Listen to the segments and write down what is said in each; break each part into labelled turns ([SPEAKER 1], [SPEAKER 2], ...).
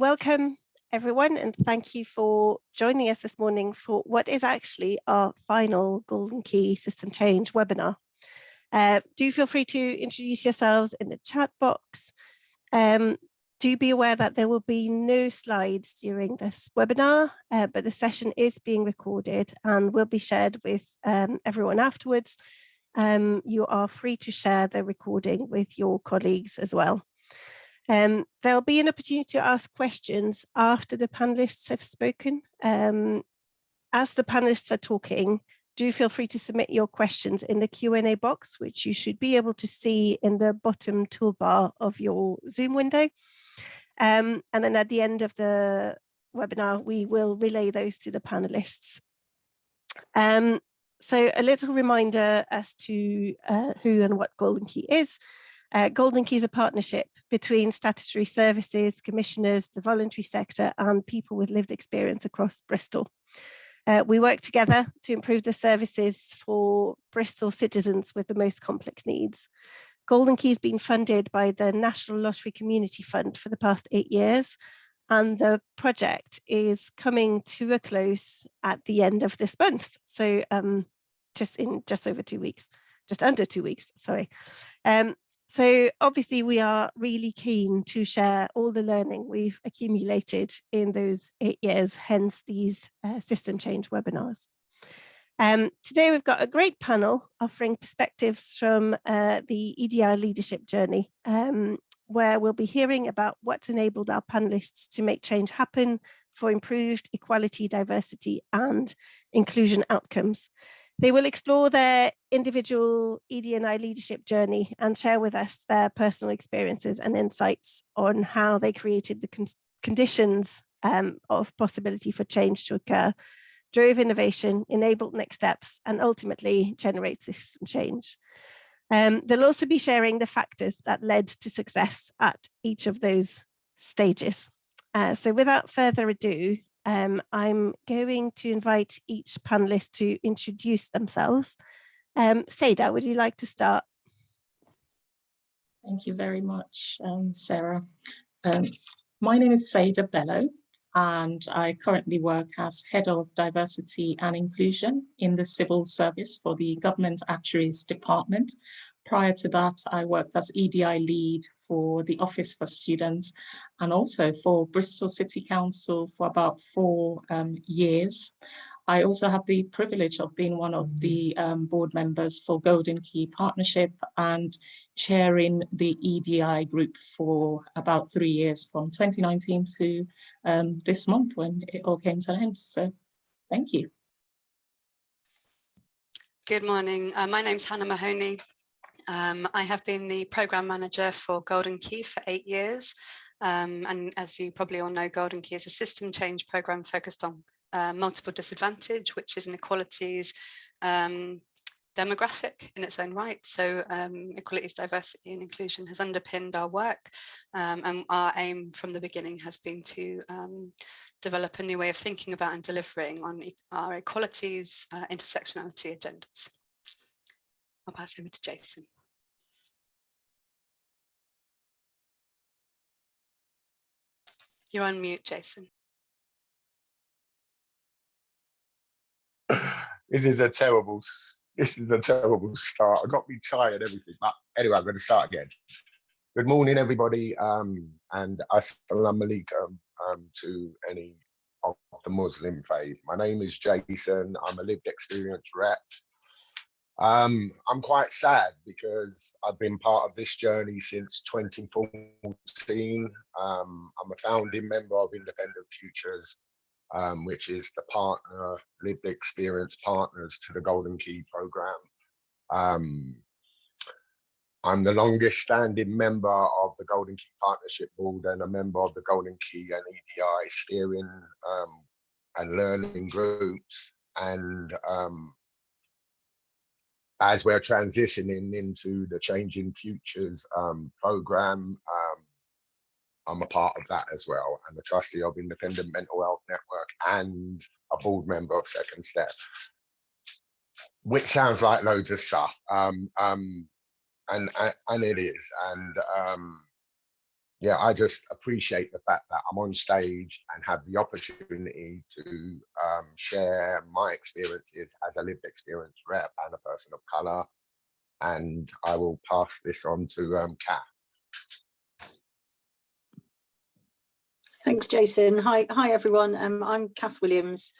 [SPEAKER 1] welcome everyone, and thank you for joining us this morning for what is actually our final Golden Key System Change webinar. Do feel free to introduce yourselves in the chat box. Do be aware that there will be no slides during this webinar, but the session is being recorded and will be shared with everyone afterwards. You are free to share the recording with your colleagues as well. There'll be an opportunity to ask questions after the panelists have spoken. As the panelists are talking, do feel free to submit your questions in the Q&A box, which you should be able to see in the bottom toolbar of your Zoom window. And then at the end of the webinar, we will relay those to the panelists. So a little reminder as to who and what Golden Key is. Golden Key is a partnership between statutory services, commissioners, the voluntary sector, and people with lived experience across Bristol. We work together to improve the services for Bristol citizens with the most complex needs. Golden Key has been funded by the National Lottery Community Fund for the past 8 years, and the project is coming to a close at the end of this month. So just over 2 weeks, just under 2 weeks, sorry. So obviously we are really keen to share all the learning we've accumulated in those 8 years, hence these system change webinars. Today we've got a great panel offering perspectives from the Edi Leadership Journey, where we'll be hearing about what's enabled our panelists to make change happen for improved equality, diversity and inclusion outcomes. They will explore their individual ED&I leadership journey and share with us their personal experiences and insights on how they created the conditions of possibility for change to occur, drove innovation, enabled next steps, and ultimately generate system change. They'll also be sharing the factors that led to success at each of those stages. So without further ado, I'm going to invite each panelist to introduce themselves. Seda, would you like to start?
[SPEAKER 2] Thank you very much, Sarah. My name is Seda Bello, and I currently work as Head of Diversity and Inclusion in the Civil Service for the Government Actuaries Department. Prior to that, I worked as EDI lead for the Office for Students and also for Bristol City Council for about 4 years. I also have the privilege of being one of the board members for Golden Key Partnership and chairing the EDI group for about 3 years, from 2019 to this month when it all came to an end. So thank you.
[SPEAKER 3] Good morning. My name's Hannah Mahoney. I have been the program manager for Golden Key for 8 years. And as you probably all know, Golden Key is a system change program focused on multiple disadvantage, which is inequalities demographic in its own right. So equalities, diversity and inclusion has underpinned our work. And our aim from the beginning has been to develop a new way of thinking about and delivering on our equalities, intersectionality agendas. I'll pass over to Jason. You're on mute, Jason.
[SPEAKER 4] This is a terrible start. I got me tired, everything. But anyway, I'm going to start again. Good morning, everybody, and assalamu alaikum to any of the Muslim faith. My name is Jason. I'm a lived experience rep. I'm quite sad because I've been part of this journey since 2014. I'm a founding member of Independent Futures, which is the partner, lived experience partners to the Golden Key program. I'm the longest standing member of the Golden Key Partnership Board and a member of the Golden Key and EDI steering and learning groups. And as we're transitioning into the Changing Futures program, I'm a part of that as well. I'm a trustee of Independent Mental Health Network and a board member of Second Step, which sounds like loads of stuff. And it is. And yeah, I just appreciate the fact that I'm on stage and have the opportunity to share my experiences as a lived experience rep and a person of colour. And I will pass this on to Kath.
[SPEAKER 5] Thanks, Jason. Hi everyone. I'm Kath Williams.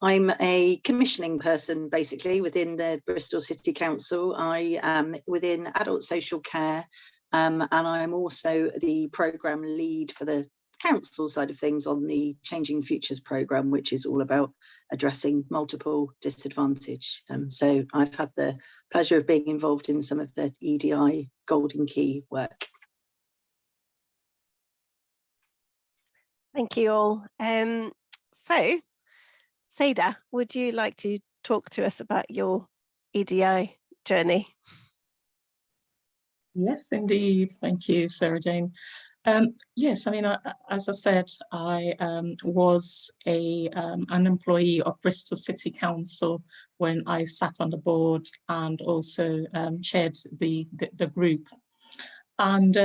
[SPEAKER 5] I'm a commissioning person, basically, within the Bristol City Council. I am within adult social care, and I'm also the programme lead for the council side of things on the Changing Futures programme, which is all about addressing multiple disadvantage. So I've had the pleasure of being involved in some of the EDI Golden Key work.
[SPEAKER 1] Thank you all. So, Seda, would you like to talk to us about your EDI journey?
[SPEAKER 2] Yes, indeed. Thank you, Sarah Jane. Yes, I mean, as I said, I was an employee of Bristol City Council when I sat on the board and also chaired the group. And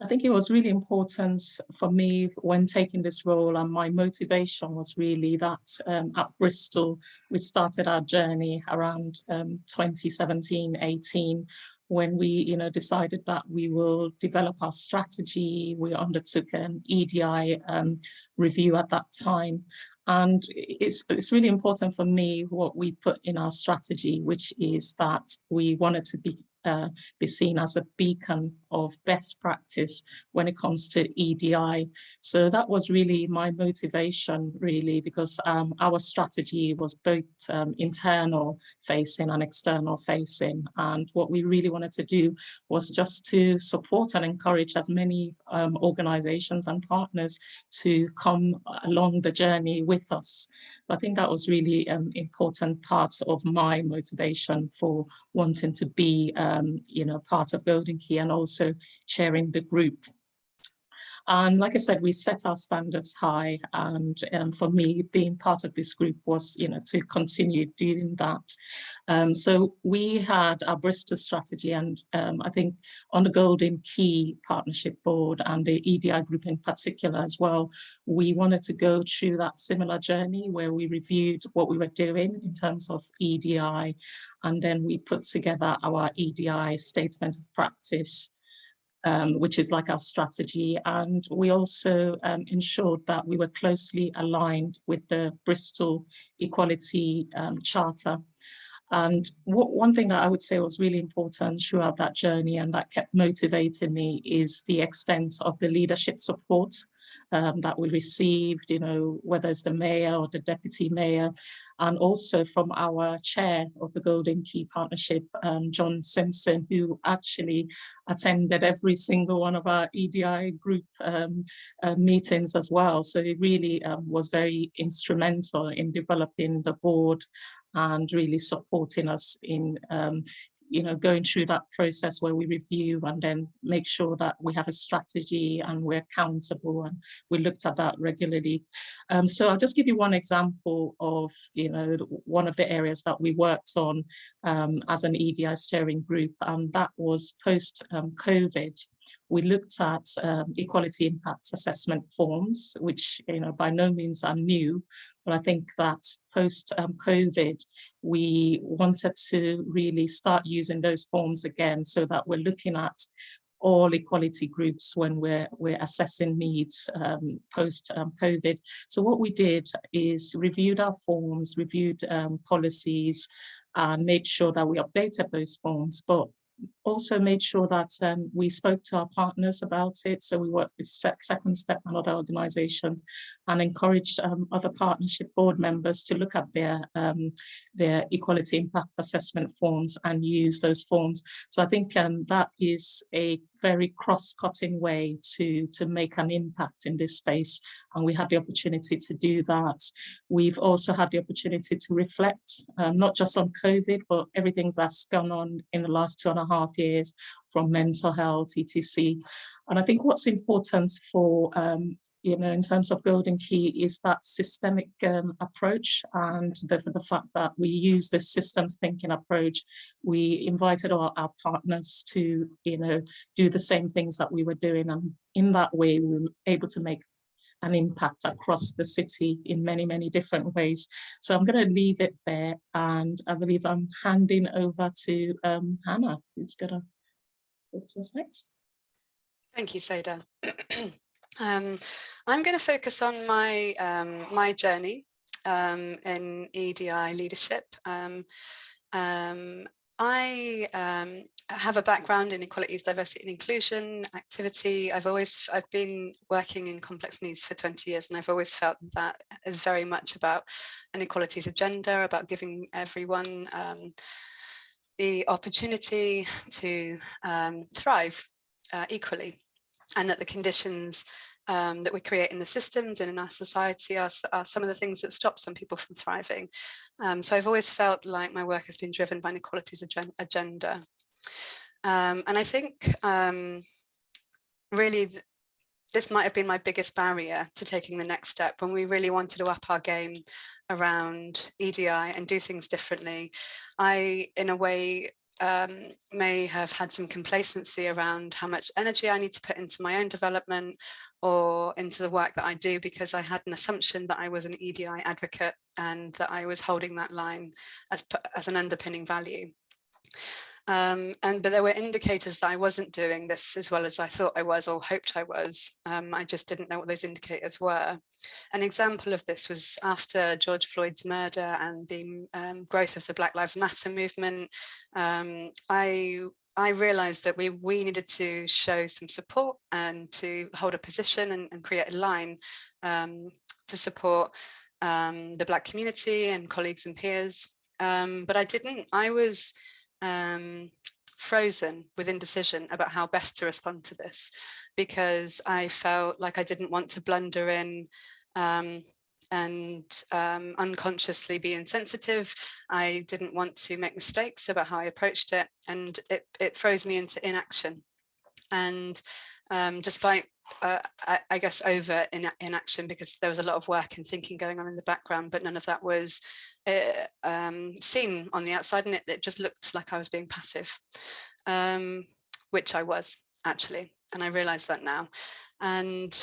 [SPEAKER 2] I think it was really important for me when taking this role, and my motivation was really that at Bristol, we started our journey around 2017-18, when we decided that we will develop our strategy. We undertook an EDI review at that time. And it's really important for me what we put in our strategy, which is that we wanted to be seen as a beacon of best practice when it comes to EDI. So that was really my motivation, really, because our strategy was both internal facing and external facing. And what we really wanted to do was just to support and encourage as many organizations and partners to come along the journey with us. So I think that was really an important part of my motivation for wanting to be part of Golden Key and also chairing the group. And like I said, we set our standards high, and for me, being part of this group was, to continue doing that. So we had our Bristol strategy, and I think on the Golden Key Partnership Board and the EDI group in particular as well, we wanted to go through that similar journey where we reviewed what we were doing in terms of EDI, and then we put together our EDI statement of practice, which is like our strategy. And we also ensured that we were closely aligned with the Bristol Equality Charter. And one thing that I would say was really important throughout that journey and that kept motivating me is the extent of the leadership support that we received, whether it's the mayor or the deputy mayor, and also from our chair of the Golden Key Partnership, John Simpson, who actually attended every single one of our EDI group meetings as well. So it really was very instrumental in developing the board and really supporting us in going through that process where we review and then make sure that we have a strategy and we're accountable, and we looked at that regularly. So I'll just give you one example of, one of the areas that we worked on as an EDI steering group, and that was post-COVID. We looked at equality impact assessment forms, which by no means are new, but I think that post-COVID, we wanted to really start using those forms again, so that we're looking at all equality groups when we're assessing needs post-COVID. So what we did is reviewed our forms, reviewed policies, and made sure that we updated those forms, but also made sure that we spoke to our partners about it. So we worked with Second Step and other organizations and encouraged other partnership board members to look at their equality impact assessment forms and use those forms. So I think that is a very cross-cutting way to make an impact in this space. And we had the opportunity to do that. We've also had the opportunity to reflect, not just on COVID, but everything that's gone on in the last 2.5 years, from mental health, etc. And I think what's important for you know, in terms of Golden Key is that systemic approach, and the fact that we use this systems thinking approach. We invited our partners to, you know, do the same things that we were doing, and in that way we were able to make an impact across the city in many, many different ways. So I'm going to leave it there, and I believe I'm handing over to Hannah, who's going to talk to us next.
[SPEAKER 3] Thank you, Seda. I'm going to focus on my my journey in EDI leadership. I have a background in equalities, diversity and inclusion activity. I've been working in complex needs for 20 years, and I've always felt that is very much about an equalities agenda, about giving everyone the opportunity to thrive equally, and that the conditions that we create in the systems and in our society are some of the things that stop some people from thriving. So I've always felt like my work has been driven by an equalities agenda. And I think really this might have been my biggest barrier to taking the next step when we really wanted to up our game around EDI and do things differently. I, in a way, may have had some complacency around how much energy I need to put into my own development or into the work that I do, because I had an assumption that I was an EDI advocate and that I was holding that line as an underpinning value. But there were indicators that I wasn't doing this as well as I thought I was or hoped I was. I just didn't know what those indicators were. An example of this was after George Floyd's murder and the growth of the Black Lives Matter movement. I realized that we needed to show some support and to hold a position and create a line to support the Black community and colleagues and peers. But I didn't. I was frozen with indecision about how best to respond to this, because I felt like I didn't want to blunder in and unconsciously be insensitive. I didn't want to make mistakes about how I approached it, and it froze me into inaction. And despite I guess over inaction, because there was a lot of work and thinking going on in the background, but none of that was seen on the outside, and it just looked like I was being passive, which I was actually, and I realized that now. And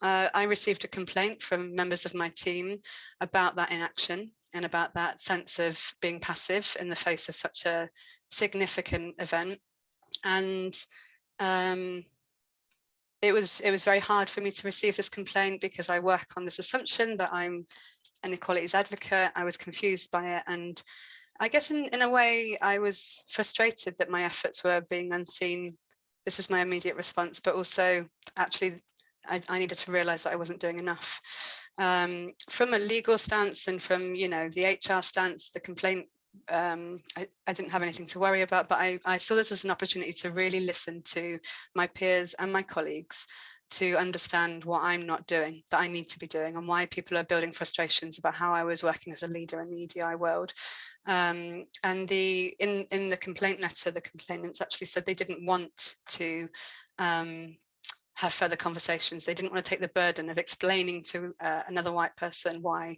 [SPEAKER 3] I received a complaint from members of my team about that inaction and about that sense of being passive in the face of such a significant event. And it was very hard for me to receive this complaint, because I work on this assumption that I'm an equalities advocate. I was confused by it, and I guess in a way I was frustrated that my efforts were being unseen. This was my immediate response, but also actually I needed to realize that I wasn't doing enough. From a legal stance and from, you know, the HR stance, the complaint, I didn't have anything to worry about, but I saw this as an opportunity to really listen to my peers and my colleagues to understand what I'm not doing, that I need to be doing, and why people are building frustrations about how I was working as a leader in the EDI world. And in the complaint letter, the complainants actually said they didn't want to have further conversations. They didn't want to take the burden of explaining to another white person why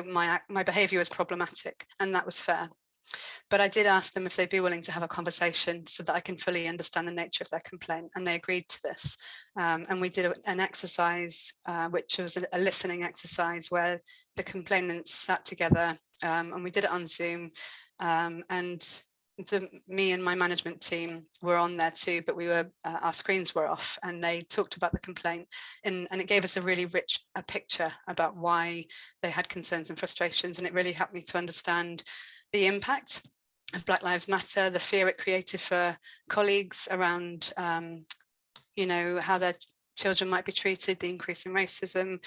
[SPEAKER 3] my behavior was problematic, and that was fair. But I did ask them if they'd be willing to have a conversation so that I can fully understand the nature of their complaint, and they agreed to this. And we did an exercise, which was a listening exercise where the complainants sat together, and we did it on Zoom. And me and my management team were on there too, but we were our screens were off, and they talked about the complaint, and it gave us a really rich picture about why they had concerns and frustrations, and it really helped me to understand the impact of Black Lives Matter, the fear it created for colleagues around you know, how their children might be treated, the increase in racism,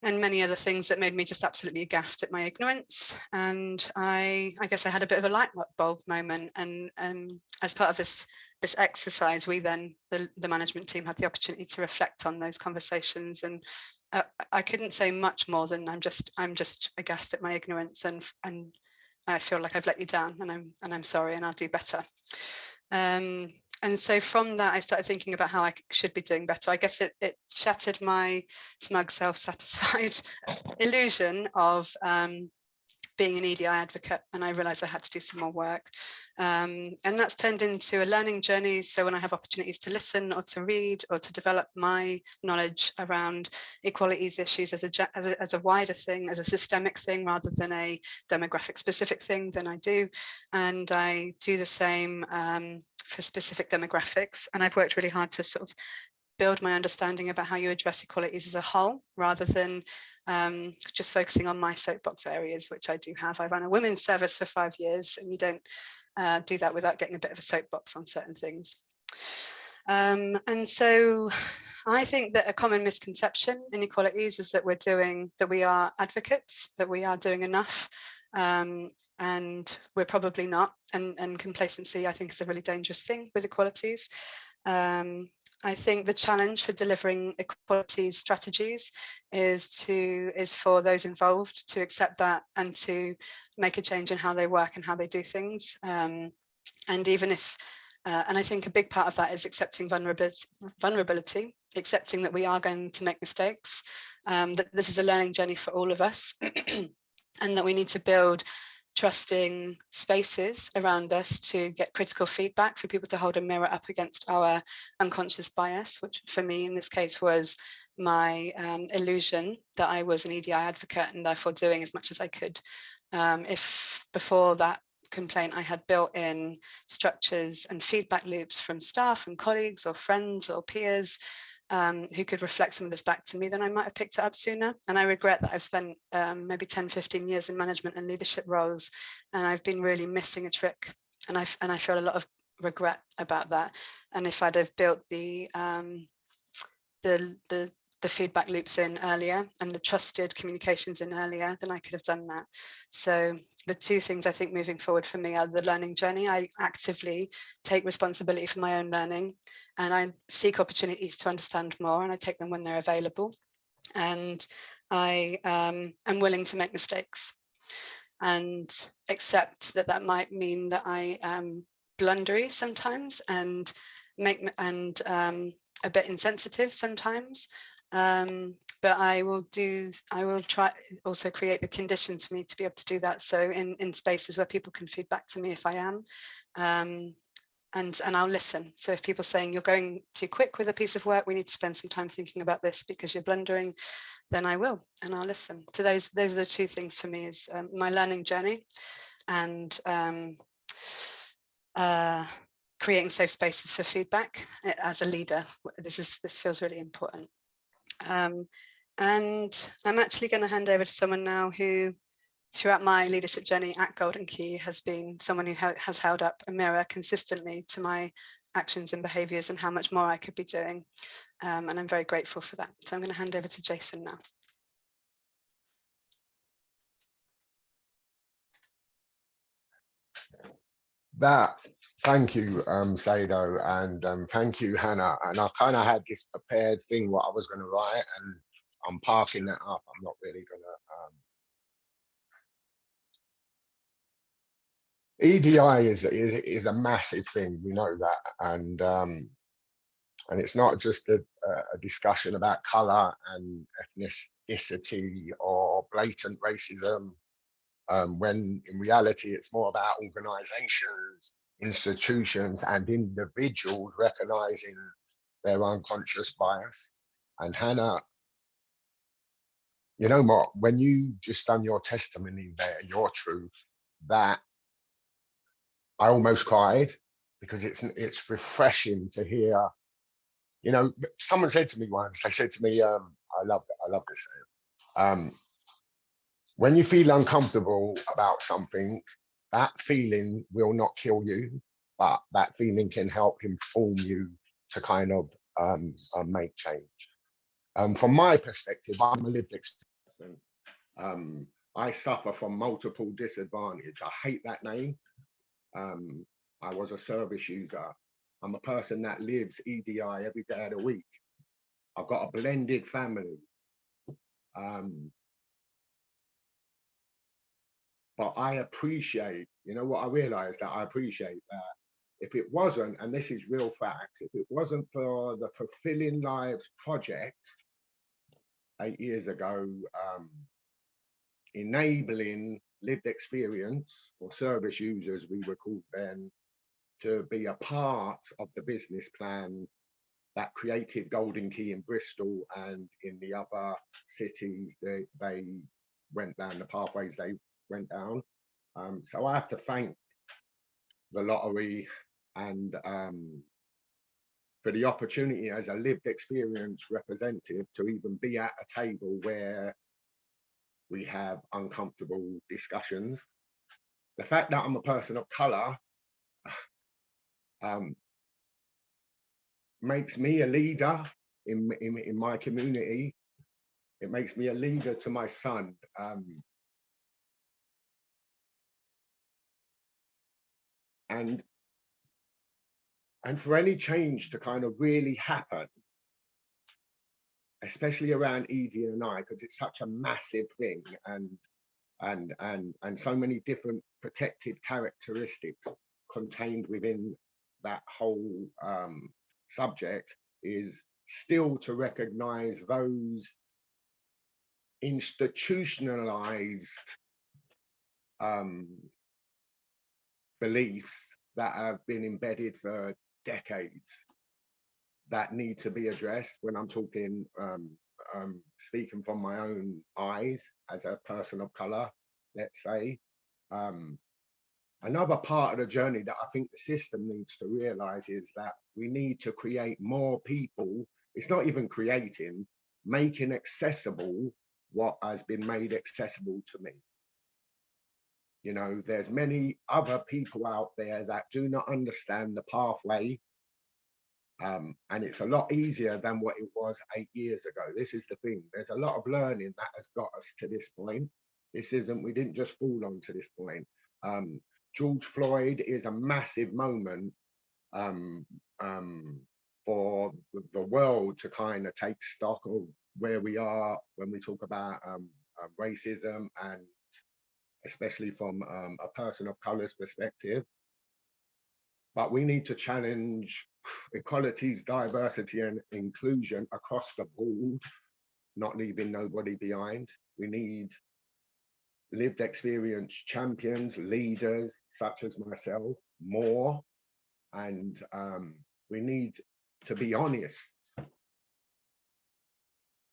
[SPEAKER 3] and many other things that made me just absolutely aghast at my ignorance. And I guess I had a bit of a light bulb moment. And as part of this exercise, we then, the management team, had the opportunity to reflect on those conversations. And I couldn't say much more than I'm just aghast at my ignorance, and I feel like I've let you down, and I'm sorry, and I'll do better. and so from that, I started thinking about how I should be doing better. I guess it shattered my smug, self-satisfied illusion of being an EDI advocate, and I realized I had to do some more work. And that's turned into a learning journey. So when I have opportunities to listen or to read or to develop my knowledge around equalities issues as a wider thing, as a systemic thing, rather than a demographic specific thing, then I do. And I do the same for specific demographics. And I've worked really hard to sort of build my understanding about how you address equalities as a whole, rather than just focusing on my soapbox areas, which I do have. I ran a women's service for 5 years, and you don't do that without getting a bit of a soapbox on certain things. And so I think that a common misconception in equalities is that we are advocates, that we are doing enough, and we're probably not. And complacency, I think, is a really dangerous thing with equalities. I think the challenge for delivering equality strategies is for those involved to accept that and to make a change in how they work and how they do things. And even if, and I think a big part of that is accepting vulnerability, accepting that we are going to make mistakes, that this is a learning journey for all of us, and that we need to build trusting spaces around us to get critical feedback, for people to hold a mirror up against our unconscious bias, which for me in this case was my illusion that I was an EDI advocate and therefore doing as much as I could. If before that complaint I had built in structures and feedback loops from staff and colleagues or friends or peers who could reflect some of this back to me, then I might have picked it up sooner. And I regret that I've spent maybe 10, 15 years in management and leadership roles, and I've been really missing a trick. And I feel a lot of regret about that. And if I'd have built the feedback loops in earlier and the trusted communications in earlier, then I could have done that. So the two things I think moving forward for me are the learning journey. I actively take responsibility for my own learning, and I seek opportunities to understand more, and I take them when they're available. And I am willing to make mistakes and accept that that might mean that I am blundery sometimes and a bit insensitive sometimes. But I will try also create the conditions for me to be able to do that. So in spaces where people can feed back to me if I am, and I'll listen. So if people are saying you're going too quick with a piece of work, we need to spend some time thinking about this because you're blundering, then I will, and I'll listen. So those are the two things for me, is my learning journey and creating safe spaces for feedback as a leader. This feels really important. And I'm actually going to hand over to someone now who, throughout my leadership journey at Golden Key, has been someone who has held up a mirror consistently to my actions and behaviours and how much more I could be doing. And I'm very grateful for that. So I'm going to hand over to Jason now.
[SPEAKER 4] Thank you, Sado, and thank you, Hannah. And I kind of had this prepared thing what I was going to write, and I'm parking that up. I'm not really going to. EDI is a massive thing. We know that, and it's not just a discussion about colour and ethnicity or blatant racism. When in reality, it's more about organisations, institutions, and individuals recognising their unconscious bias. And Hannah, you know what? When you just done your testimony there, your truth, that I almost cried, because it's refreshing to hear. You know, someone said to me once. They said to me, I love this saying. When you feel uncomfortable about something, that feeling will not kill you, but that feeling can help inform you to kind of make change. From my perspective, I'm a lived experience. I suffer from multiple disadvantage. I hate that name. I was a service user. I'm a person that lives EDI every day of the week. I've got a blended family. But I appreciate, you know what I realized, that I appreciate that if it wasn't, and this is real facts, if it wasn't for the Fulfilling Lives project 8 years ago, enabling lived experience or service users, we were called then, to be a part of the business plan that created Golden Key in Bristol and in the other cities. They went down the pathways they went down. So I have to thank the lottery and for the opportunity as a lived experience representative to even be at a table where we have uncomfortable discussions. The fact that I'm a person of colour makes me a leader in my community. It makes me a leader to my son. And for any change to kind of really happen, especially around Edie and I, because it's such a massive thing, and so many different protected characteristics contained within that whole subject, is still to recognize those institutionalized beliefs that have been embedded for decades that need to be addressed. When I'm talking, speaking from my own eyes as a person of color, let's say, another part of the journey that I think the system needs to realize is that we need to create more people. It's not even creating, making accessible what has been made accessible to me. You know, there's many other people out there that do not understand the pathway. And it's a lot easier than what it was 8 years ago. This is the thing. There's a lot of learning that has got us to this point. This isn't, we didn't just fall onto this point. George Floyd is a massive moment for the world to kind of take stock of where we are when we talk about racism, and especially from a person of color's perspective. But we need to challenge equalities, diversity, and inclusion across the board, not leaving nobody behind. We need lived experience champions, leaders such as myself, more. And we need to be honest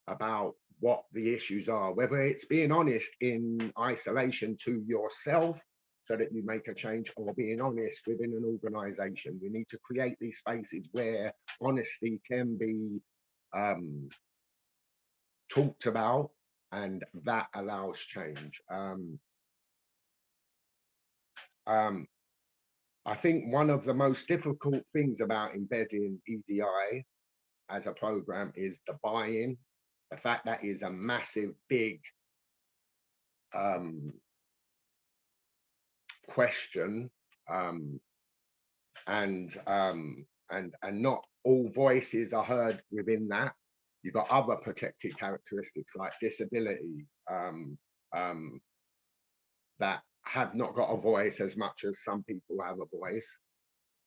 [SPEAKER 4] about what the issues are, whether it's being honest in isolation to yourself so that you make a change, or being honest within an organization. We need to create these spaces where honesty can be talked about, and that allows change. I think one of the most difficult things about embedding EDI as a program is the buy-in. The fact that is a massive, big question, and not all voices are heard within that. You've got other protected characteristics like disability that have not got a voice as much as some people have a voice.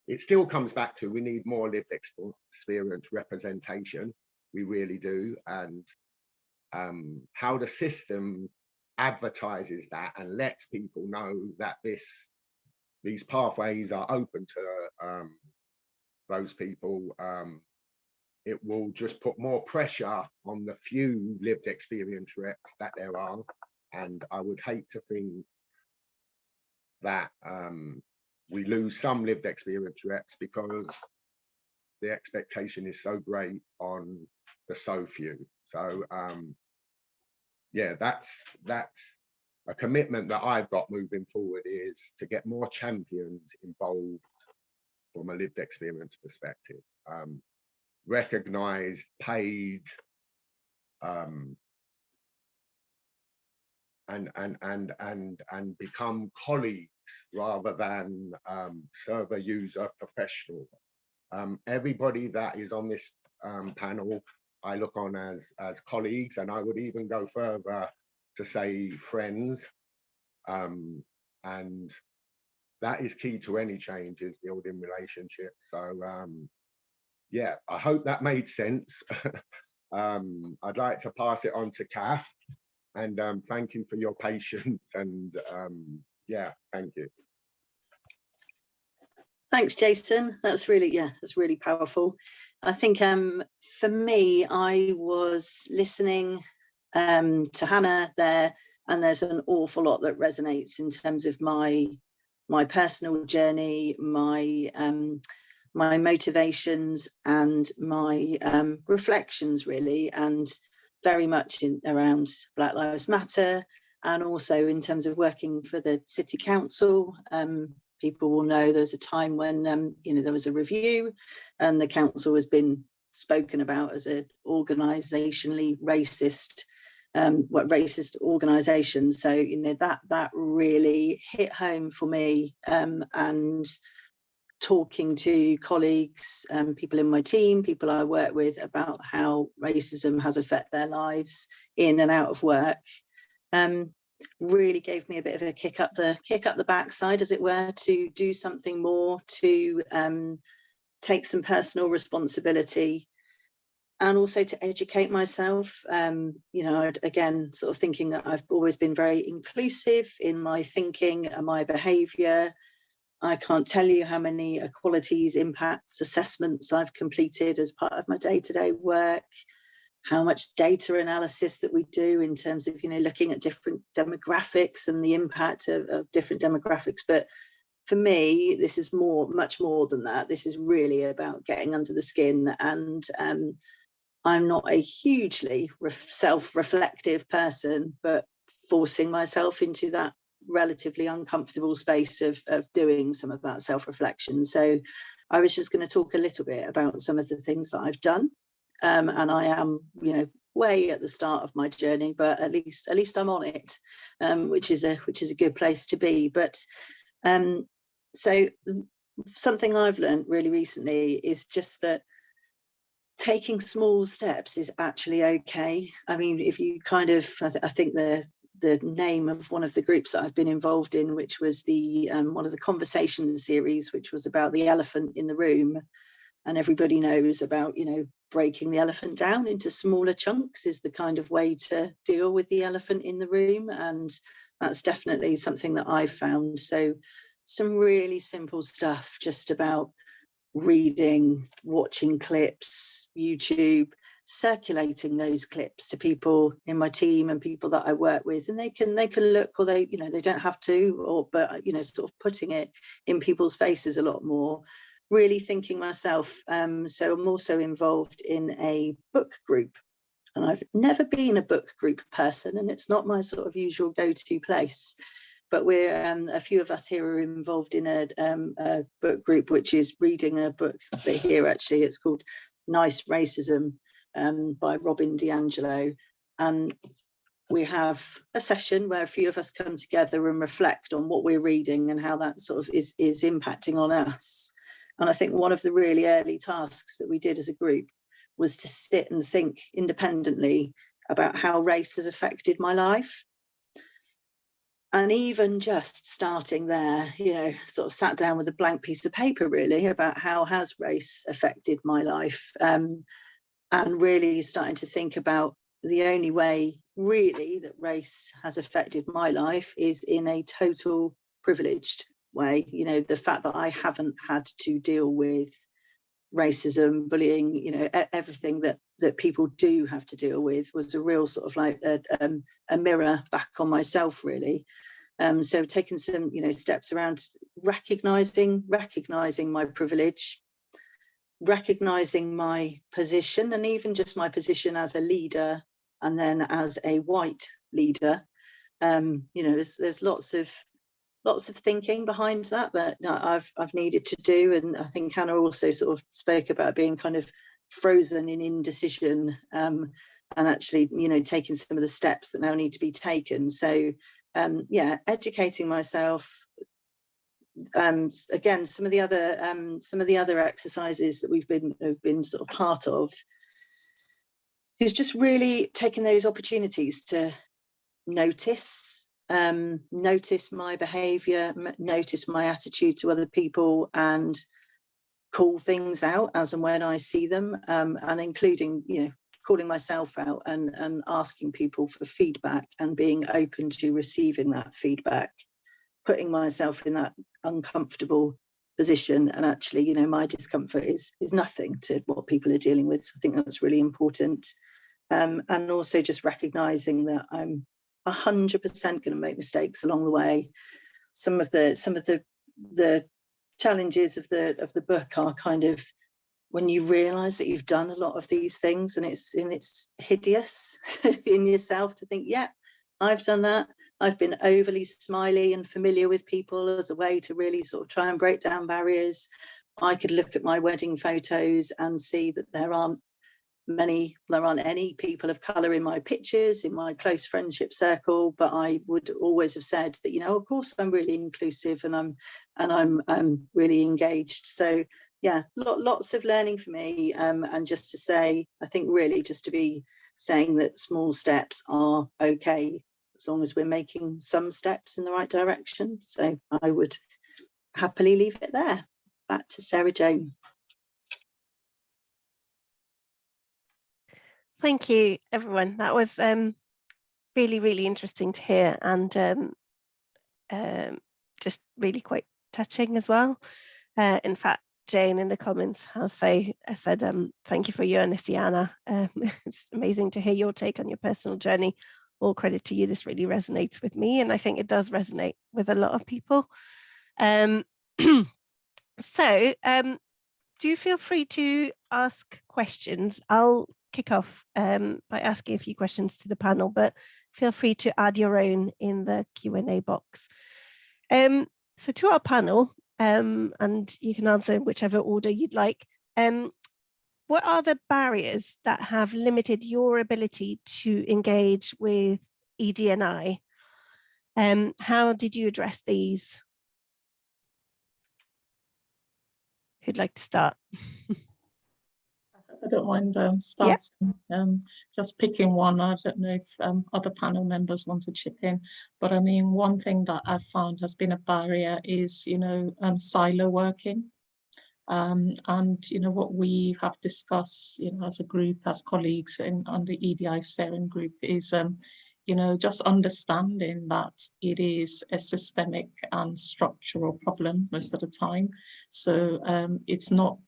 [SPEAKER 4] It still comes back to, we need more lived experience representation. We really do. And how the system advertises that and lets people know that these pathways are open to those people, it will just put more pressure on the few lived experience reps that there are. And I would hate to think that we lose some lived experience reps because the expectation is so great on the so few. So yeah, that's a commitment that I've got moving forward, is to get more champions involved from a lived experience perspective, recognized, paid, and become colleagues rather than server user professional. Everybody that is on this panel, I look on as colleagues, and I would even go further to say friends. And that is key to any change, is building relationships. So yeah, I hope that made sense. I'd like to pass it on to Kath, and thank you for your patience, and yeah, thank you.
[SPEAKER 5] Thanks, Jason. That's really powerful. I think for me, I was listening to Hannah there, and there's an awful lot that resonates in terms of my personal journey, my motivations, and my reflections, really, and very much around Black Lives Matter, and also in terms of working for the City Council. People will know there's a time when there was a review, and the council has been spoken about as an organisationally racist, racist organisation. So that really hit home for me, and talking to colleagues, people in my team, people I work with, about how racism has affected their lives in and out of work, really gave me a bit of a kick up the backside, as it were, to do something more, to take some personal responsibility, and also to educate myself. Again, sort of thinking that I've always been very inclusive in my thinking and my behaviour. I can't tell you how many equalities impacts assessments I've completed as part of my day-to-day work, how much data analysis that we do in terms of, looking at different demographics and the impact of different demographics. But for me, this is much more than that. This is really about getting under the skin. And I'm not a hugely self-reflective person, but forcing myself into that relatively uncomfortable space of doing some of that self-reflection. So I was just going to talk a little bit about some of the things that I've done, and I am way at the start of my journey, but at least I'm on it, which is a good place to be. But so something I've learned really recently is just that taking small steps is actually okay. I mean, if you I think the name of one of the groups that I've been involved in, which was the one of the conversation series, which was about the elephant in the room, and everybody knows about breaking the elephant down into smaller chunks is the kind of way to deal with the elephant in the room, and that's definitely something that I've found. So some really simple stuff, just about reading, watching clips, YouTube, circulating those clips to people in my team and people that I work with, and they can look, or they don't have to, but sort of putting it in people's faces a lot more. Really thinking myself. So I'm also involved in a book group, and I've never been a book group person, and it's not my sort of usual go-to place. But we're a few of us here are involved in a book group, which is reading a book here. Actually, it's called Nice Racism, by Robin DiAngelo, and we have a session where a few of us come together and reflect on what we're reading and how that sort of is impacting on us. And I think one of the really early tasks that we did as a group was to sit and think independently about how race has affected my life. And even just starting there, sort of sat down with a blank piece of paper, really, about how has race affected my life, and really starting to think about the only way really that race has affected my life is in a total privileged way. The fact that I haven't had to deal with racism, bullying, everything that people do have to deal with was a real sort of like a mirror back on myself, really. So taking some steps around recognizing my privilege, recognizing my position, and even just my position as a leader, and then as a white leader. There's lots of thinking behind that I've needed to do, and I think Hannah also sort of spoke about being kind of frozen in indecision, and actually taking some of the steps that now need to be taken. So educating myself. Again, some of the other exercises that we've been sort of part of is just really taking those opportunities to notice notice my behaviour, notice my attitude to other people, and call things out as and when I see them, and including, you know, calling myself out and asking people for feedback and being open to receiving that feedback, putting myself in that uncomfortable position. And actually, you know, my discomfort is nothing to what people are dealing with. So I think that's really important. And also just recognizing that I'm 100% going to make mistakes along the way. Some of the challenges of the book are kind of when you realize that you've done a lot of these things, and it's hideous in yourself to think, yeah, I've done that. I've been overly smiley and familiar with people as a way to really sort of try and break down barriers. I could look at my wedding photos and see that there aren't any people of colour in my pictures, in my close friendship circle, but I would always have said that, you know, of course I'm really inclusive and I'm really engaged. So yeah, lots of learning for me, and just to say, I think really just to be saying that small steps are okay as long as we're making some steps in the right direction. So I would happily leave it there. Back to Sarah Jane.
[SPEAKER 1] Thank you, everyone. That was really, really interesting to hear, and just really quite touching as well. In fact, Jane in the comments has said, thank you for your honesty, Anna. It's amazing to hear your take on your personal journey. All credit to you. This really resonates with me, and I think it does resonate with a lot of people. So do feel free to ask questions. I'll kick off by asking a few questions to the panel, but feel free to add your own in the Q&A box. So to our panel, and you can answer in whichever order you'd like, what are the barriers that have limited your ability to engage with ED&I? How did you address these? Who'd like to start?
[SPEAKER 2] I don't mind starting. Just picking one. I don't know if other panel members want to chip in, but I mean, one thing that I've found has been a barrier is, you know, silo working. And, you know, what we have discussed, you know, as a group, as colleagues on the EDI steering group is, you know, just understanding that it is a systemic and structural problem most of the time. So it's not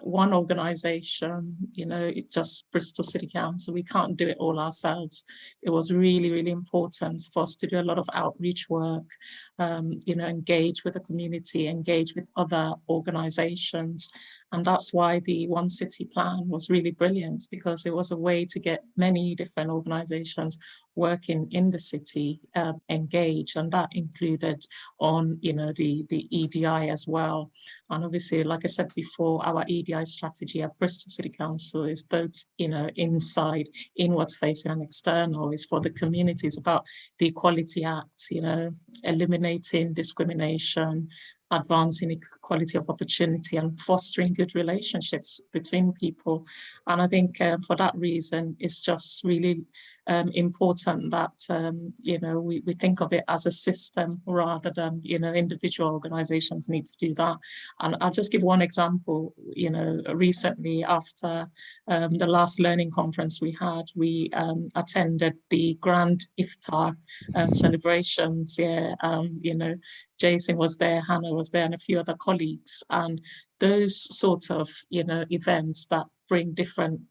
[SPEAKER 2] one organization, you know, it's just Bristol City Council. We can't do it all ourselves. It was really, really important for us to do a lot of outreach work, you know, engage with the community, engage with other organizations. And that's why the One City plan was really brilliant, because it was a way to get many different organizations working in the city engaged, and that included on, you know, the EDI as well. And obviously, like I said before, our EDI strategy at Bristol City Council is both, you know, inside, inwards facing, and external. It's for the community. It's about the Equality Act, you know, eliminating discrimination, advancing equality of opportunity, and fostering good relationships between people. And I think for that reason, it's just really important that, you know, we think of it as a system rather than, you know, individual organizations need to do that. And I'll just give one example. You know, recently after the last learning conference we had, we attended the Grand Iftar celebrations. Yeah, you know, Jason was there, Hannah was there, and a few other colleagues. And those sorts of, you know, events that bring different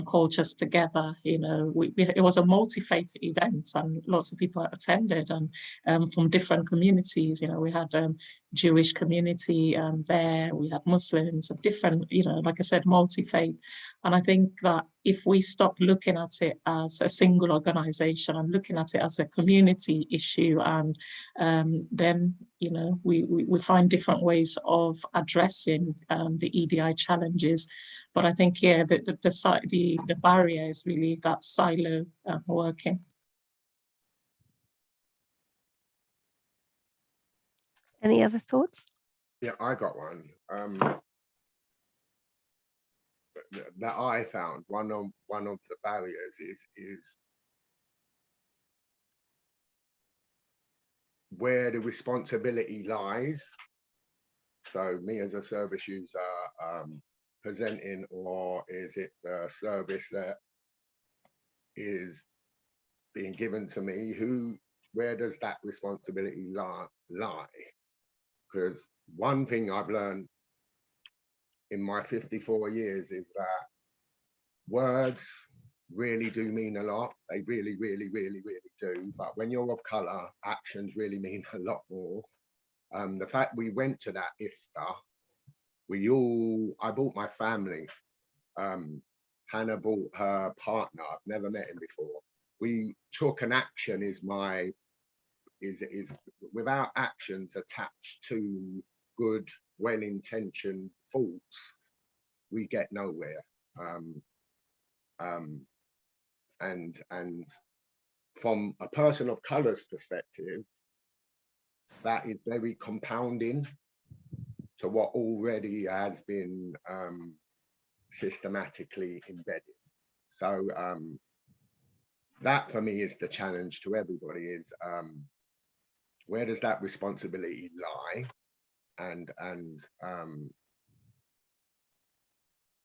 [SPEAKER 2] cultures together, you know, it was a multi-faith event, and lots of people attended, and from different communities. You know, we had Jewish community there, we had Muslims, different, you know, like I said, multi-faith. And I think that if we stop looking at it as a single organization and looking at it as a community issue, and then, you know, we find different ways of addressing the EDI challenges. But I think, yeah, the barrier is really that silo working.
[SPEAKER 1] Any other thoughts?
[SPEAKER 4] Yeah, I got one. That I found one of the barriers is where the responsibility lies. So me as a service user presenting, or is it the service that is being given to me? Where does that responsibility lie? Because one thing I've learned in my 54 years is that words really do mean a lot. They really, really, really, really do. But when you're of colour, actions really mean a lot more. The fact we went to that iftar, I brought my family. Hannah brought her partner. I've never met him before. We took an action is without actions attached to good, well-intentioned thoughts, we get nowhere. And from a person of colour's perspective, that is very compounding to what already has been systematically embedded. So that for me is the challenge to everybody, is where does that responsibility lie? And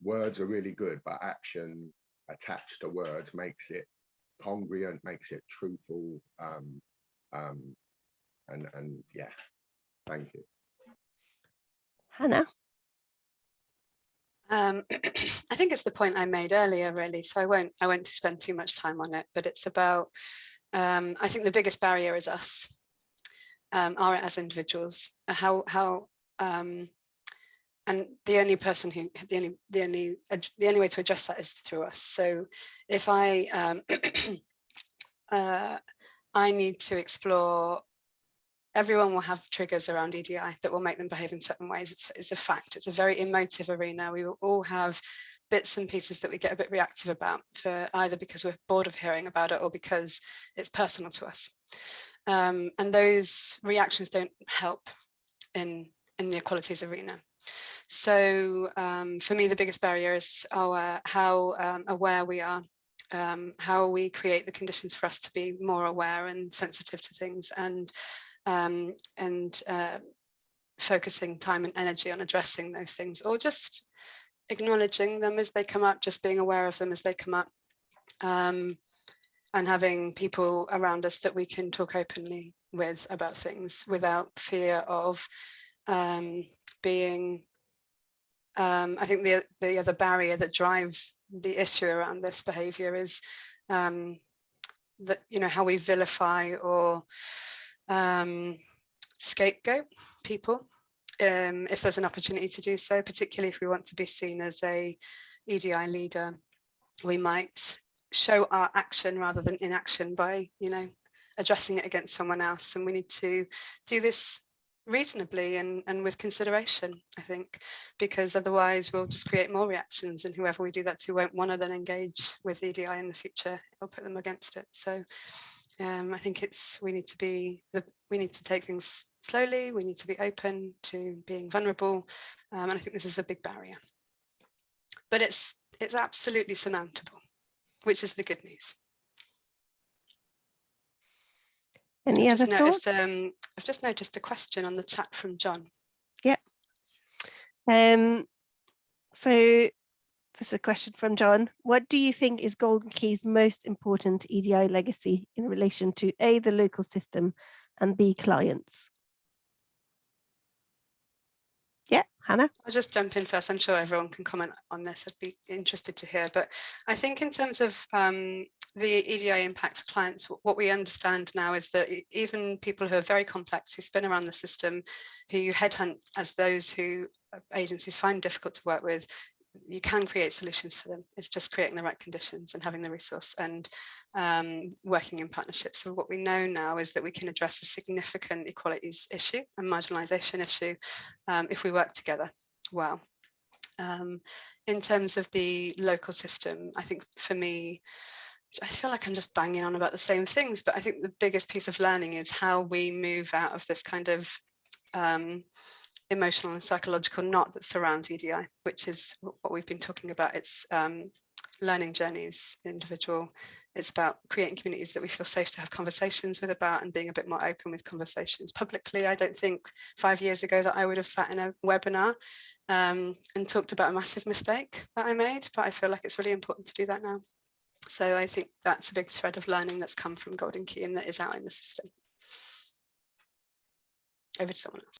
[SPEAKER 4] words are really good, but action attached to words makes it congruent, makes it truthful. And yeah, thank you.
[SPEAKER 1] Hannah?
[SPEAKER 3] I think it's the point I made earlier, really. So I won't spend too much time on it, but it's about, I think the biggest barrier is us, are as individuals. And the only person who, the only way to address that is through us. So if I need to explore, everyone will have triggers around EDI that will make them behave in certain ways. It's a fact. It's a very emotive arena. We will all have bits and pieces that we get a bit reactive about, for either because we're bored of hearing about it or because it's personal to us. And those reactions don't help in the equalities arena. So for me, the biggest barrier is how aware we are, how we create the conditions for us to be more aware and sensitive to things, and focusing time and energy on addressing those things, or just acknowledging them as they come up, just being aware of them as they come up, and having people around us that we can talk openly with about things without fear of being. I think the other barrier that drives the issue around this behaviour is that, you know, how we vilify or scapegoat people if there's an opportunity to do so, particularly if we want to be seen as a EDI leader. We might show our action rather than inaction by, you know, addressing it against someone else, and we need to do this reasonably and with consideration, I think, because otherwise we'll just create more reactions, and whoever we do that to won't want to then engage with EDI in the future. It'll put them against it. So I think we need to take things slowly. We need to be open to being vulnerable, and I think this is a big barrier, but it's absolutely surmountable, which is the good news.
[SPEAKER 1] Any other thoughts?
[SPEAKER 3] I've just noticed a question on the chat from John.
[SPEAKER 1] Yeah. So this is a question from John. What do you think is Golden Key's most important EDI legacy in relation to A, the local system, and B, clients? Yeah, Hannah?
[SPEAKER 3] I'll just jump in first. I'm sure everyone can comment on this. I'd be interested to hear. But I think in terms of the EDI impact for clients, what we understand now is that even people who are very complex, who spin around the system, who you headhunt as those who agencies find difficult to work with, you can create solutions for them. It's just creating the right conditions and having the resource and working in partnerships. So what we know now is that we can address a significant equalities issue and marginalisation issue if we work together well. In terms of the local system, I think for me, I feel like I'm just banging on about the same things, but I think the biggest piece of learning is how we move out of this kind of emotional and psychological knot that surrounds EDI, which is what we've been talking about. It's learning journeys, individual. It's about creating communities that we feel safe to have conversations with about, and being a bit more open with conversations publicly. I don't think 5 years ago that I would have sat in a webinar and talked about a massive mistake that I made, but I feel like it's really important to do that now. So I think that's a big thread of learning that's come from Golden Key and that is out in the system. Over to someone else.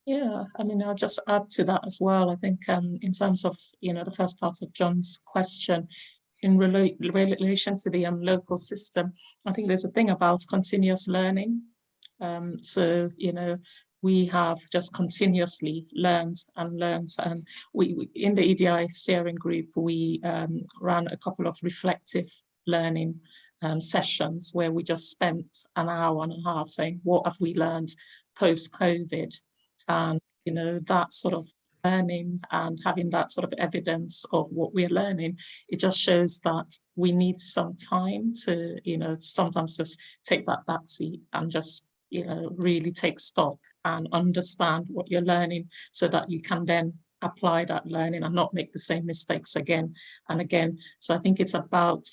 [SPEAKER 2] Yeah, I mean, I'll just add to that as well. I think in terms of, the first part of John's question, in relation to the local system, I think there's a thing about continuous learning. So, we have just continuously learned, and we in the EDI steering group, we ran a couple of reflective learning sessions where we just spent an hour and a half saying, what have we learned post-COVID? And, that sort of learning and having that sort of evidence of what we're learning, it just shows that we need some time to, sometimes just take that backseat and just, really take stock and understand what you're learning so that you can then apply that learning and not make the same mistakes again and again. So I think it's about,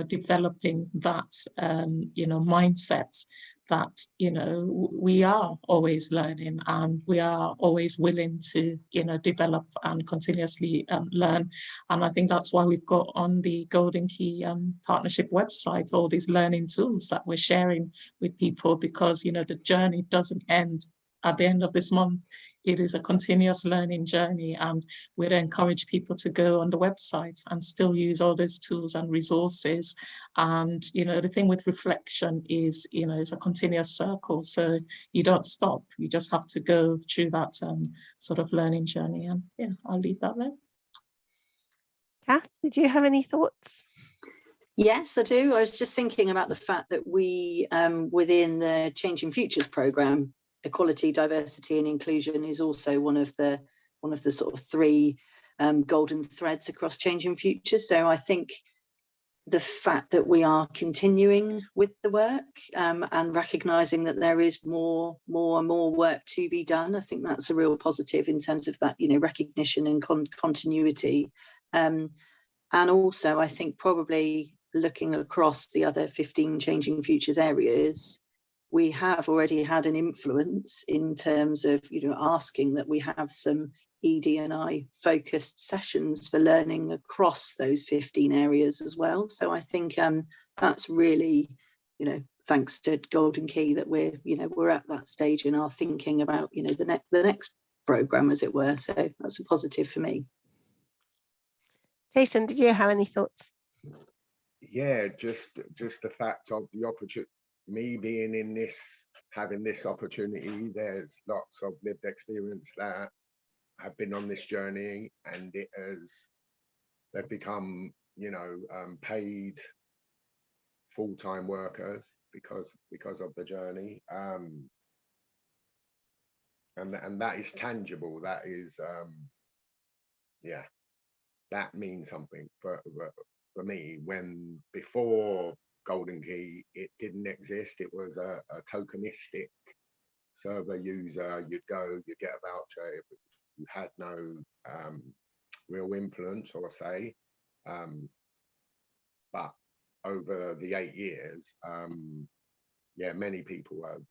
[SPEAKER 2] developing that, mindset that, we are always learning and we are always willing to, develop and continuously learn. And I think that's why we've got on the Golden Key partnership website all these learning tools that we're sharing with people, because, the journey doesn't end at the end of this month. It is a continuous learning journey, and we'd encourage people to go on the website and still use all those tools and resources. And, the thing with reflection is, it's a continuous circle. So you don't stop, you just have to go through that sort of learning journey. And yeah, I'll leave that there.
[SPEAKER 1] Kath, did you have any thoughts?
[SPEAKER 5] Yes, I do. I was just thinking about the fact that we, within the Changing Futures programme, equality, diversity and inclusion is also one of the sort of three golden threads across Changing Futures. So I think the fact that we are continuing with the work and recognising that there is more and more work to be done, I think that's a real positive in terms of that, recognition and continuity. And also, I think probably looking across the other 15 Changing Futures areas, we have already had an influence in terms of, asking that we have some ED&I focused sessions for learning across those 15 areas as well. So I think that's really, thanks to Golden Key that we're at that stage in our thinking about, the next programme, as it were. So that's a positive for me.
[SPEAKER 1] Jason, did you have any thoughts?
[SPEAKER 4] Yeah, just the fact of the opportunity, me being in this, having this opportunity, there's lots of lived experience that have been on this journey, and they've become, paid full-time workers because of the journey, and that is tangible. That is, yeah, that means something for me. When before Golden Key, it didn't exist. It was a tokenistic server user. You'd go, you get a voucher. You had no real influence or say. But over the 8 years, yeah, many people have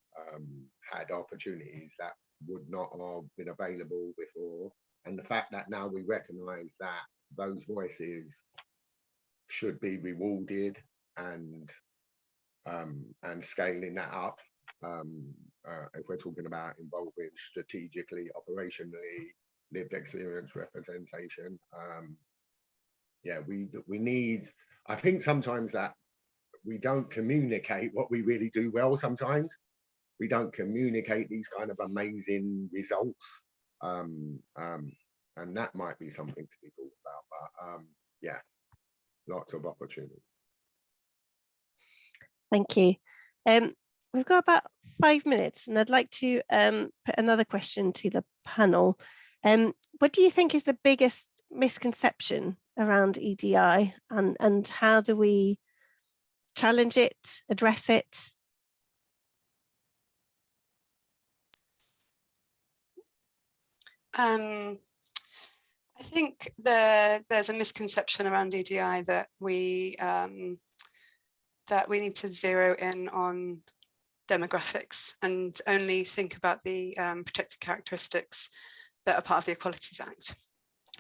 [SPEAKER 4] had opportunities that would not have been available before. And the fact that now we recognise that those voices should be rewarded, and scaling that up, if we're talking about involving strategically, operationally, lived experience representation, yeah, we need, I think sometimes that we don't communicate what we really do well. Sometimes we don't communicate these kind of amazing results, and that might be something to be thought about. But yeah, lots of opportunity.
[SPEAKER 1] Thank you. We've got about 5 minutes, and I'd like to put another question to the panel. What do you think is the biggest misconception around EDI, and how do we challenge it, address it?
[SPEAKER 3] I think there's a misconception around EDI that we need to zero in on demographics and only think about the protected characteristics that are part of the Equalities Act,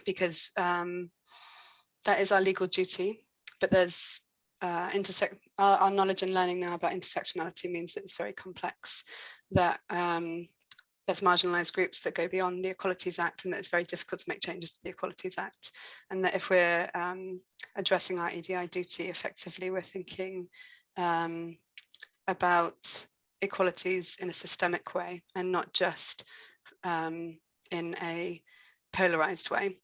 [SPEAKER 3] because that is our legal duty. But there's our knowledge and learning now about intersectionality means that it's very complex, that there's marginalized groups that go beyond the Equalities Act, and that it's very difficult to make changes to the Equalities Act. And that if we're addressing our EDI duty effectively, we're thinking about equalities in a systemic way and not just in a polarized way.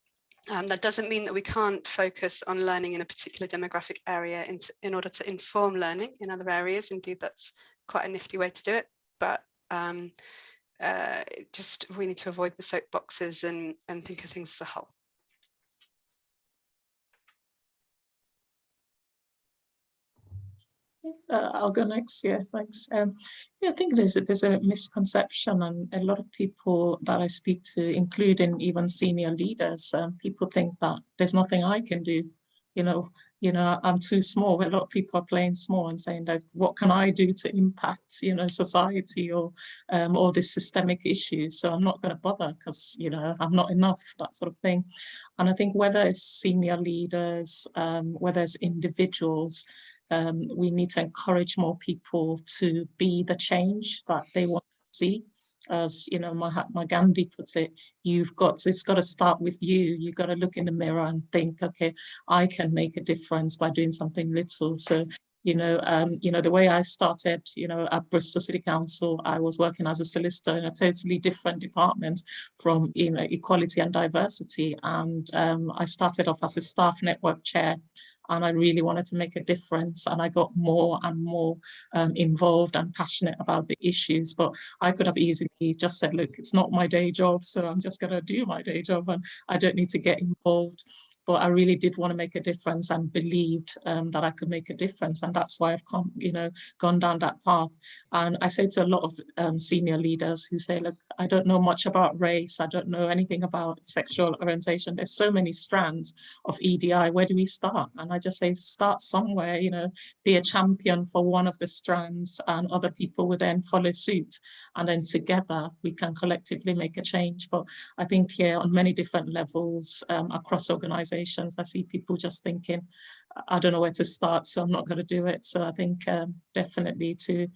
[SPEAKER 3] That doesn't mean that we can't focus on learning in a particular demographic area in order to inform learning in other areas. Indeed, that's quite a nifty way to do it. But just we need to avoid the soapboxes and think of things as a whole.
[SPEAKER 2] I'll go next. Yeah, thanks. Yeah, I think there's a misconception, and a lot of people that I speak to, including even senior leaders, people think that there's nothing I can do. You know, I'm too small. A lot of people are playing small and saying that, what can I do to impact, society or all these systemic issues? So I'm not going to bother because, I'm not enough, that sort of thing. And I think whether it's senior leaders, whether it's individuals, we need to encourage more people to be the change that they want to see. As Mahatma Gandhi puts it, it's got to start with you. You've got to look in the mirror and think, okay, I can make a difference by doing something little. So, the way I started, at Bristol City Council, I was working as a solicitor in a totally different department from, equality and diversity. And I started off as a staff network chair. And I really wanted to make a difference. And I got more and more involved and passionate about the issues. But I could have easily just said, look, it's not my day job, so I'm just going to do my day job and I don't need to get involved. But I really did want to make a difference and believed that I could make a difference. And that's why I've gone down that path. And I say to a lot of senior leaders who say, look, I don't know much about race. I don't know anything about sexual orientation. There's so many strands of EDI. Where do we start? And I just say, start somewhere, be a champion for one of the strands, and other people will then follow suit. And then together we can collectively make a change. But I think here on many different levels across organizations, I see people just thinking, I don't know where to start, so I'm not going to do it. So I think definitely to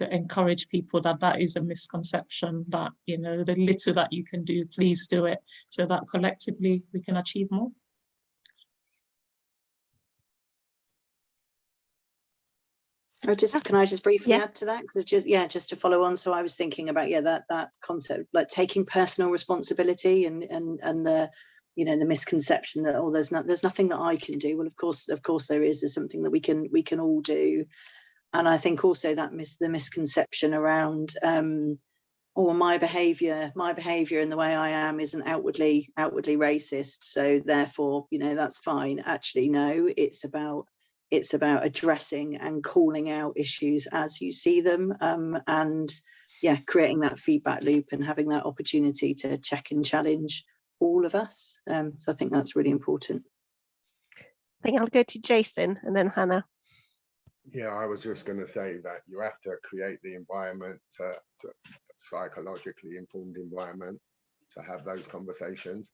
[SPEAKER 2] encourage people that is a misconception, that, the little that you can do, please do it, so that collectively we can achieve more.
[SPEAKER 5] Can I just briefly add to that? Because just to follow on. So I was thinking about that concept, like taking personal responsibility and the the misconception that, oh, there's nothing that I can do. Well, of course there is. There's something that we can all do. And I think also that the misconception around my behavior and the way I am isn't outwardly racist, so therefore that's fine. Actually, no, it's about addressing and calling out issues as you see them, and creating that feedback loop and having that opportunity to check and challenge all of us. So I think that's really important.
[SPEAKER 1] I think I'll go to Jason and then Hannah.
[SPEAKER 4] Yeah, I was just going to say that you have to create the environment, to psychologically informed environment, to have those conversations.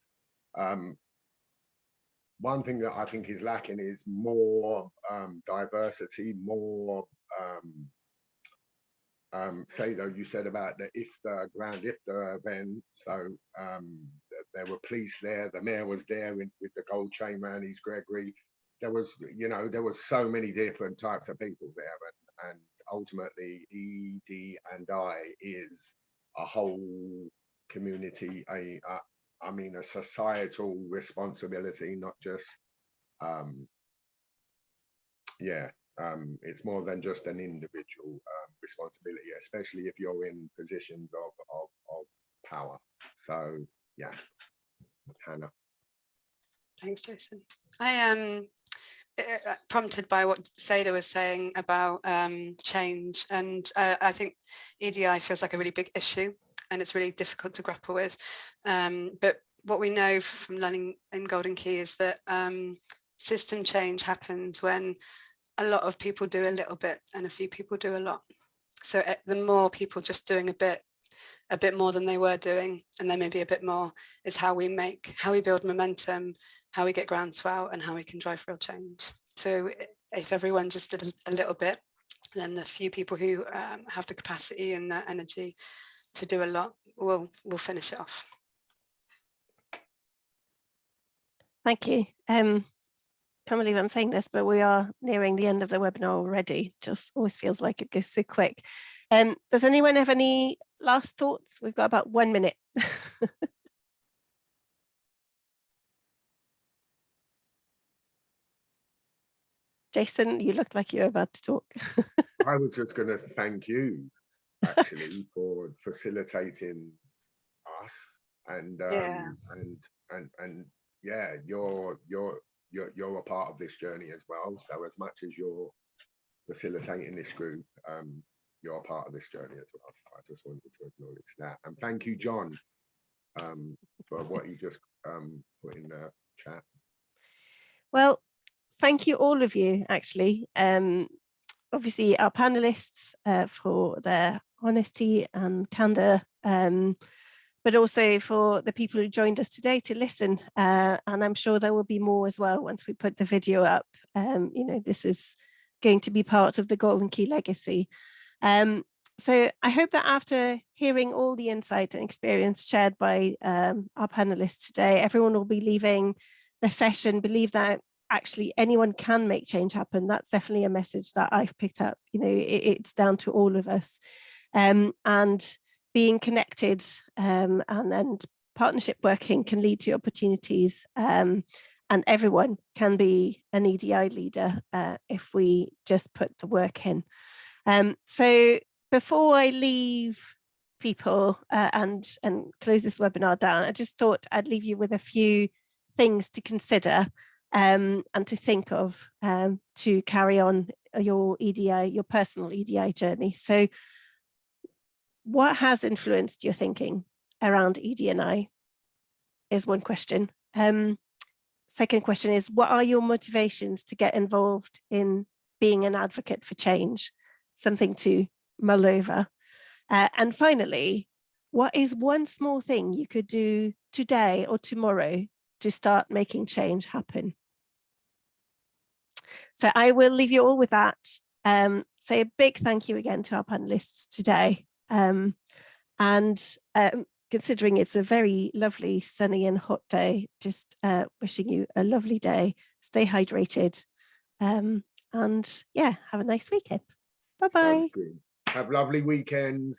[SPEAKER 4] One thing that I think is lacking is more diversity, more say though you said about the IFTA event, so there were police there, the mayor was there with the gold chain man, he's Gregory. There was so many different types of people there, and ultimately ED and I is a whole community, a societal responsibility, not just it's more than just an individual responsibility, especially if you're in positions of power. So yeah, Hannah.
[SPEAKER 3] Thanks, Jason. I am prompted by what Seda was saying about change, and I think EDI feels like a really big issue and it's really difficult to grapple with, but what we know from learning in Golden Key is that system change happens when a lot of people do a little bit and a few people do a lot. So the more people just doing a bit more than they were doing, and then maybe a bit more, is how we build momentum, how we get groundswell, and how we can drive real change. So if everyone just did a little bit, then the few people who have the capacity and the energy to do a lot will finish it off.
[SPEAKER 1] Thank you. Can't believe I'm saying this, but we are nearing the end of the webinar already. Just always feels like it goes so quick. Does anyone have any last thoughts? We've got about 1 minute. Jason, you look like you're about to talk.
[SPEAKER 4] I was just going to thank you, actually, for facilitating us, and yeah, you're a part of this journey as well. So as much as you're facilitating this group, you're a part of this journey as well. So I just wanted to acknowledge that, and thank you, John, for what you just put in the chat.
[SPEAKER 1] Well, thank you all of you, actually. Obviously our panelists for their honesty and candor, but also for the people who joined us today to listen. And I'm sure there will be more as well once we put the video up. You know, this is going to be part of the Golden Key legacy. So I hope that after hearing all the insight and experience shared by our panelists today, everyone will be leaving the session believe that actually anyone can make change happen. That's definitely a message that I've picked up. You know, it's down to all of us. And being connected and partnership working can lead to opportunities, and everyone can be an EDI leader if we just put the work in. So before I leave people and close this webinar down, I just thought I'd leave you with a few things to consider and to think of to carry on your EDI, your personal EDI journey. So what has influenced your thinking around ED&I is one question. Second question is, what are your motivations to get involved in being an advocate for change? Something to mull over. And finally, what is one small thing you could do today or tomorrow to start making change happen? So I will leave you all with that. Say a big thank you again to our panelists today. Considering it's a very lovely, sunny and hot day, just wishing you a lovely day. Stay hydrated, and yeah, have a nice weekend. Bye-bye.
[SPEAKER 4] Have lovely weekends.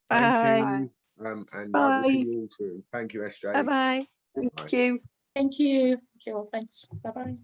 [SPEAKER 1] Bye.
[SPEAKER 4] Thank you. And
[SPEAKER 1] Bye.
[SPEAKER 4] I will see you all soon. Thank you, SJ.
[SPEAKER 1] Bye-bye.
[SPEAKER 5] Thank you.
[SPEAKER 2] Thank you. Thank you all. Thanks. Bye-bye.